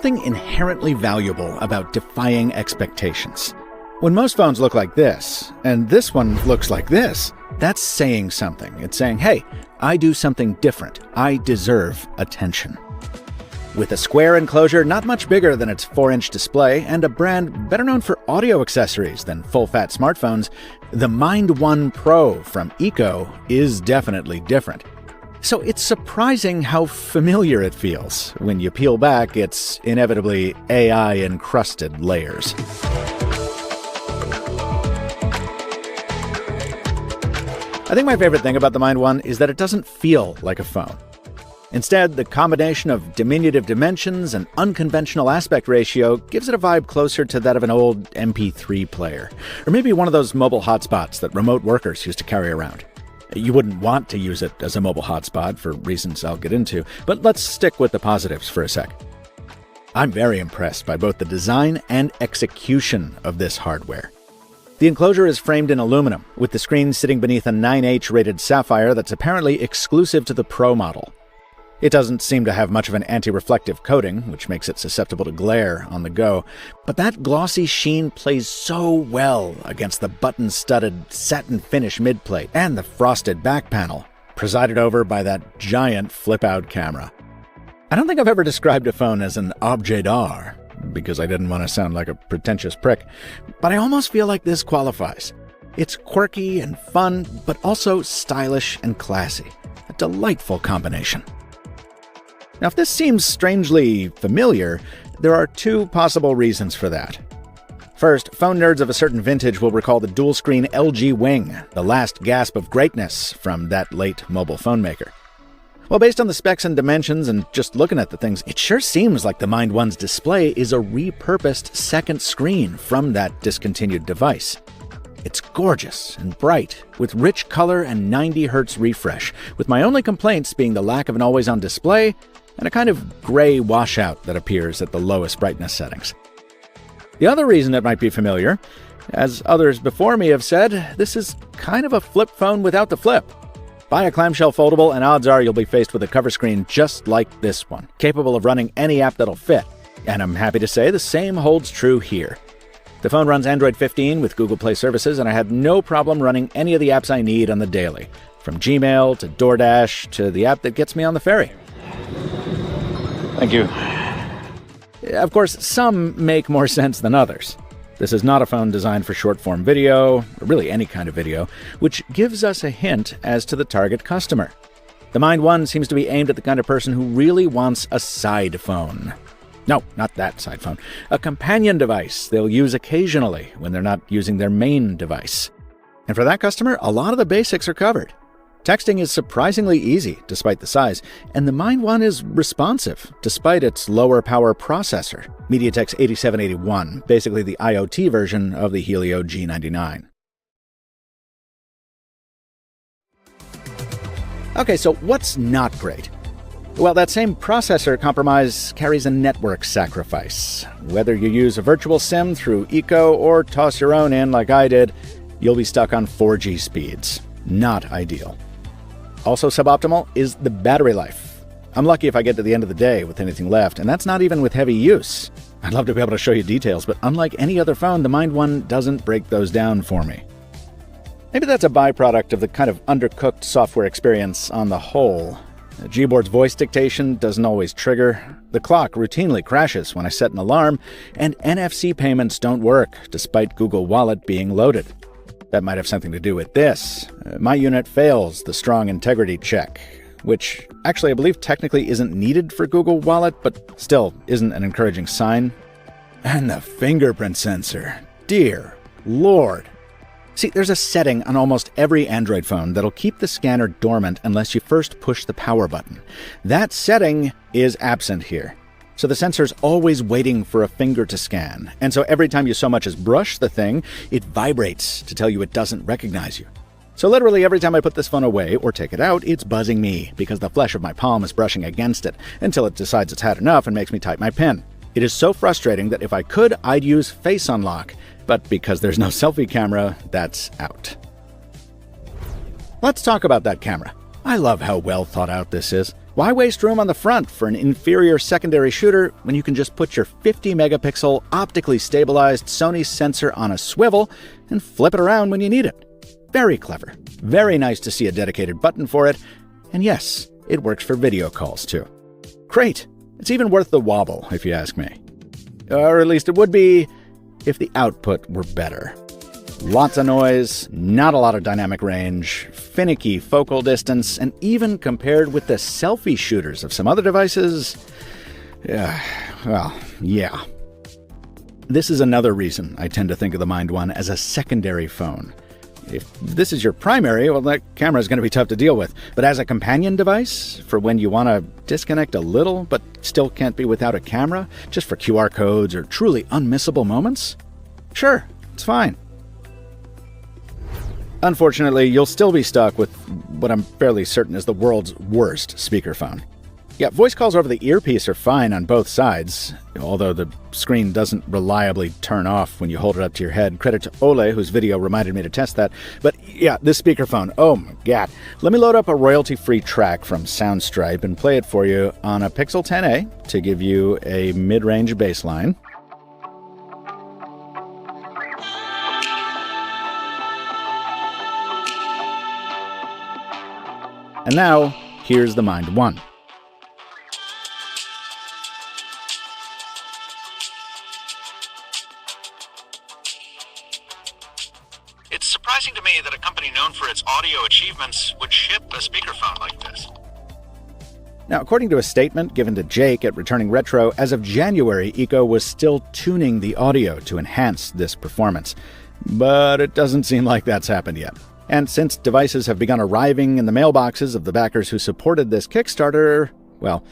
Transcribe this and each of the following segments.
something inherently valuable about defying expectations. When most phones look like this, and this one looks like this, that's saying something. It's saying, hey, I do something different. I deserve attention. With a square enclosure not much bigger than its 4-inch display, and a brand better known for audio accessories than full-fat smartphones, the Mind One Pro from ECO is definitely different. So it's surprising how familiar it feels when you peel back its inevitably AI-encrusted layers. I think my favorite thing about the Mind One is that it doesn't feel like a phone. Instead, the combination of diminutive dimensions and unconventional aspect ratio gives it a vibe closer to that of an old MP3 player, or maybe one of those mobile hotspots that remote workers used to carry around. You wouldn't want to use it as a mobile hotspot for reasons I'll get into, but let's stick with the positives for a sec. I'm very impressed by both the design and execution of this hardware. The enclosure is framed in aluminum, with the screen sitting beneath a 9H rated sapphire that's apparently exclusive to the Pro model. It doesn't seem to have much of an anti-reflective coating, which makes it susceptible to glare on the go, but that glossy sheen plays so well against the button-studded satin finish midplate and the frosted back panel, presided over by that giant flip-out camera. I don't think I've ever described a phone as an objet d'art, because I didn't want to sound like a pretentious prick, but I almost feel like this qualifies. It's quirky and fun, but also stylish and classy. A delightful combination. Now, if this seems strangely familiar, there are two possible reasons for that. First, phone nerds of a certain vintage will recall the dual-screen LG Wing, the last gasp of greatness from that late mobile phone maker. Well, based on the specs and dimensions and just looking at the things, it sure seems like the Mind One's display is a repurposed second screen from that discontinued device. It's gorgeous and bright, with rich color and 90 Hz refresh, with my only complaints being the lack of an always-on display and a kind of gray washout that appears at the lowest brightness settings. The other reason it might be familiar, as others before me have said, this is kind of a flip phone without the flip. Buy a clamshell foldable and odds are you'll be faced with a cover screen just like this one, capable of running any app that'll fit. And I'm happy to say the same holds true here. The phone runs Android 15 with Google Play services, and I had no problem running any of the apps I need on the daily, from Gmail to DoorDash to the app that gets me on the ferry. Thank you. Of course, some make more sense than others. This is not a phone designed for short-form video, or really any kind of video, which gives us a hint as to the target customer. The Mind One seems to be aimed at the kind of person who really wants a side phone. No, not that side phone. A companion device they'll use occasionally when they're not using their main device. And for that customer, a lot of the basics are covered. Texting is surprisingly easy, despite the size, and the Mind One is responsive, despite its lower power processor, MediaTek's 8781, basically the IoT version of the Helio G99. Okay, so what's not great? Well, that same processor compromise carries a network sacrifice. Whether you use a virtual SIM through ECO or toss your own in like I did, you'll be stuck on 4G speeds. Not ideal. Also suboptimal is the battery life. I'm lucky if I get to the end of the day with anything left, and that's not even with heavy use. I'd love to be able to show you details, but unlike any other phone, the Mind One doesn't break those down for me. Maybe that's a byproduct of the kind of undercooked software experience on the whole. Gboard's voice dictation doesn't always trigger, the clock routinely crashes when I set an alarm, and NFC payments don't work, despite Google Wallet being loaded. That might have something to do with this. My unit fails the strong integrity check, which actually I believe technically isn't needed for Google Wallet, but still isn't an encouraging sign. And the fingerprint sensor. Dear Lord. See, there's a setting on almost every Android phone that'll keep the scanner dormant unless you first push the power button. That setting is absent here. So the sensor's always waiting for a finger to scan, and so every time you so much as brush the thing, it vibrates to tell you it doesn't recognize you. So literally every time I put this phone away or take it out, it's buzzing me because the flesh of my palm is brushing against it until it decides it's had enough and makes me type my PIN. It is so frustrating that if I could, I'd use Face Unlock, but because there's no selfie camera, that's out. Let's talk about that camera. I love how well thought out this is. Why waste room on the front for an inferior secondary shooter when you can just put your 50-megapixel optically stabilized Sony sensor on a swivel and flip it around when you need it? Very clever. Very nice to see a dedicated button for it. And yes, it works for video calls too. Great. It's even worth the wobble, if you ask me. Or at least it would be if the output were better. Lots of noise, not a lot of dynamic range, finicky focal distance, and even compared with the selfie shooters of some other devices, yeah. This is another reason I tend to think of the Mind One as a secondary phone. If this is your primary, well, that camera is going to be tough to deal with. But as a companion device, for when you want to disconnect a little but still can't be without a camera, just for QR codes or truly unmissable moments, sure, it's fine. Unfortunately, you'll still be stuck with what I'm fairly certain is the world's worst speakerphone. Yeah, voice calls over the earpiece are fine on both sides, although the screen doesn't reliably turn off when you hold it up to your head. Credit to Ole, whose video reminded me to test that. But yeah, this speakerphone, oh my god. Let me load up a royalty-free track from Soundstripe and play it for you on a Pixel 10a to give you a mid-range baseline. And now, here's the Mind One. It's surprising to me that a company known for its audio achievements would ship a speakerphone like this. Now, according to a statement given to Jake at Returning Retro, as of January, ECO was still tuning the audio to enhance this performance. But it doesn't seem like that's happened yet. And since devices have begun arriving in the mailboxes of the backers who supported this Kickstarter, well,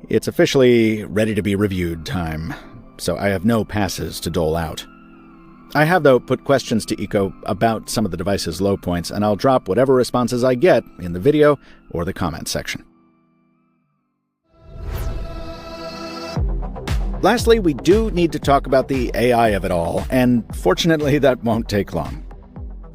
it's officially ready to be reviewed time. So I have no passes to dole out. I have, though, put questions to ECO about some of the device's low points, and I'll drop whatever responses I get in the video or the comments section. Lastly, we do need to talk about the AI of it all, and fortunately that won't take long.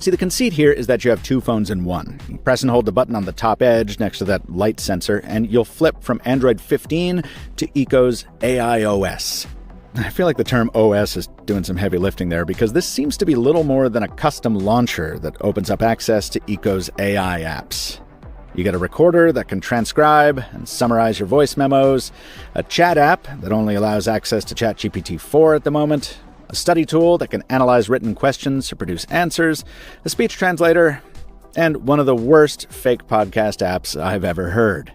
See, the conceit here is that you have two phones in one. You press and hold the button on the top edge next to that light sensor, and you'll flip from Android 15 to ECO's AI OS. I feel like the term OS is doing some heavy lifting there, because this seems to be little more than a custom launcher that opens up access to ECO's AI apps. You get a recorder that can transcribe and summarize your voice memos, a chat app that only allows access to ChatGPT 4 at the moment, a study tool that can analyze written questions to produce answers, a speech translator, and one of the worst fake podcast apps I've ever heard.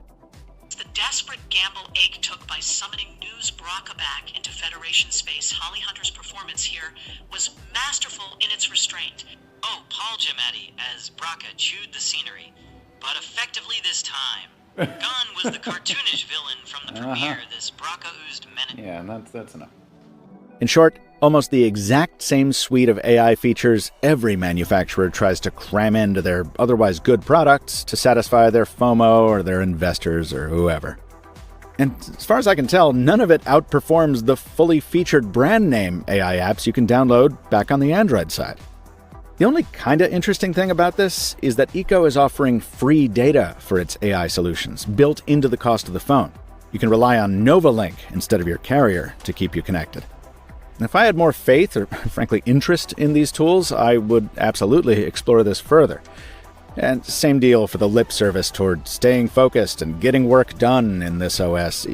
The desperate gamble Ake took by summoning News Brocka back into Federation space, Holly Hunter's performance here was masterful in its restraint. Oh, Paul Giamatti as Brocka chewed the scenery, but effectively this time. Gone was the cartoonish villain from the premiere, this Brocka oozed menace. Yeah, that's enough. In short, almost the exact same suite of AI features every manufacturer tries to cram into their otherwise good products to satisfy their FOMO or their investors or whoever. And as far as I can tell, none of it outperforms the fully featured brand name AI apps you can download back on the Android side. The only kinda interesting thing about this is that ECO is offering free data for its AI solutions, built into the cost of the phone. You can rely on Novalink instead of your carrier to keep you connected. And if I had more faith or, frankly, interest in these tools, I would absolutely explore this further. And same deal for the lip service toward staying focused and getting work done in this OS.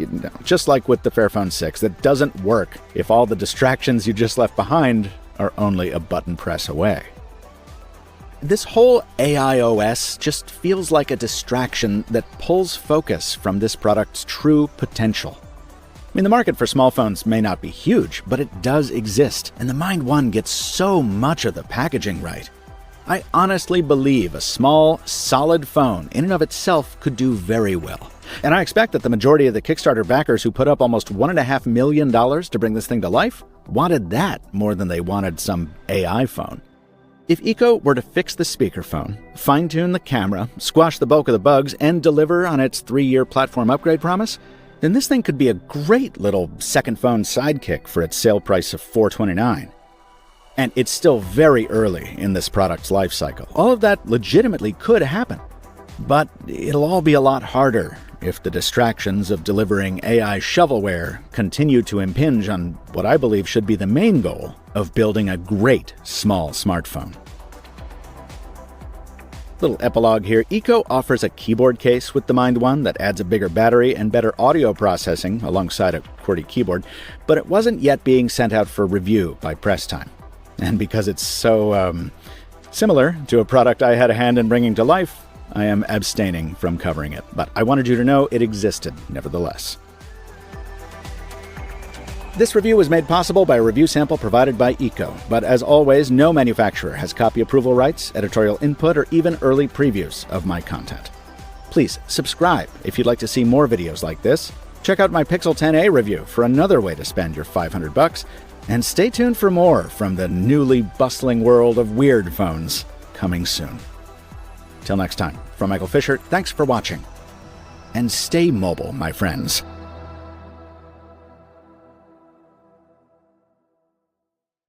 Just like with the Fairphone 6, that doesn't work if all the distractions you just left behind are only a button press away. This whole AI OS just feels like a distraction that pulls focus from this product's true potential. I mean, the market for small phones may not be huge, but it does exist, and the Mind One gets so much of the packaging right. I honestly believe a small, solid phone in and of itself could do very well. And I expect that the majority of the Kickstarter backers who put up almost $1.5 million to bring this thing to life wanted that more than they wanted some AI phone. If ECO were to fix the speakerphone, fine-tune the camera, squash the bulk of the bugs, and deliver on its 3-year platform upgrade promise, then this thing could be a great little second phone sidekick for its sale price of $429. And it's still very early in this product's life cycle. All of that legitimately could happen. But it'll all be a lot harder if the distractions of delivering AI shovelware continue to impinge on what I believe should be the main goal of building a great small smartphone. Little epilogue here. ECO offers a keyboard case with the Mind 1 that adds a bigger battery and better audio processing alongside a QWERTY keyboard, but it wasn't yet being sent out for review by press time. And because it's so, similar to a product I had a hand in bringing to life, I am abstaining from covering it. But I wanted you to know it existed, nevertheless. This review was made possible by a review sample provided by ECO, but as always, no manufacturer has copy approval rights, editorial input, or even early previews of my content. Please subscribe if you'd like to see more videos like this. Check out my Pixel 10a review for another way to spend your $500, and stay tuned for more from the newly bustling world of weird phones coming soon. Till next time, from Michael Fisher, thanks for watching. And stay mobile, my friends.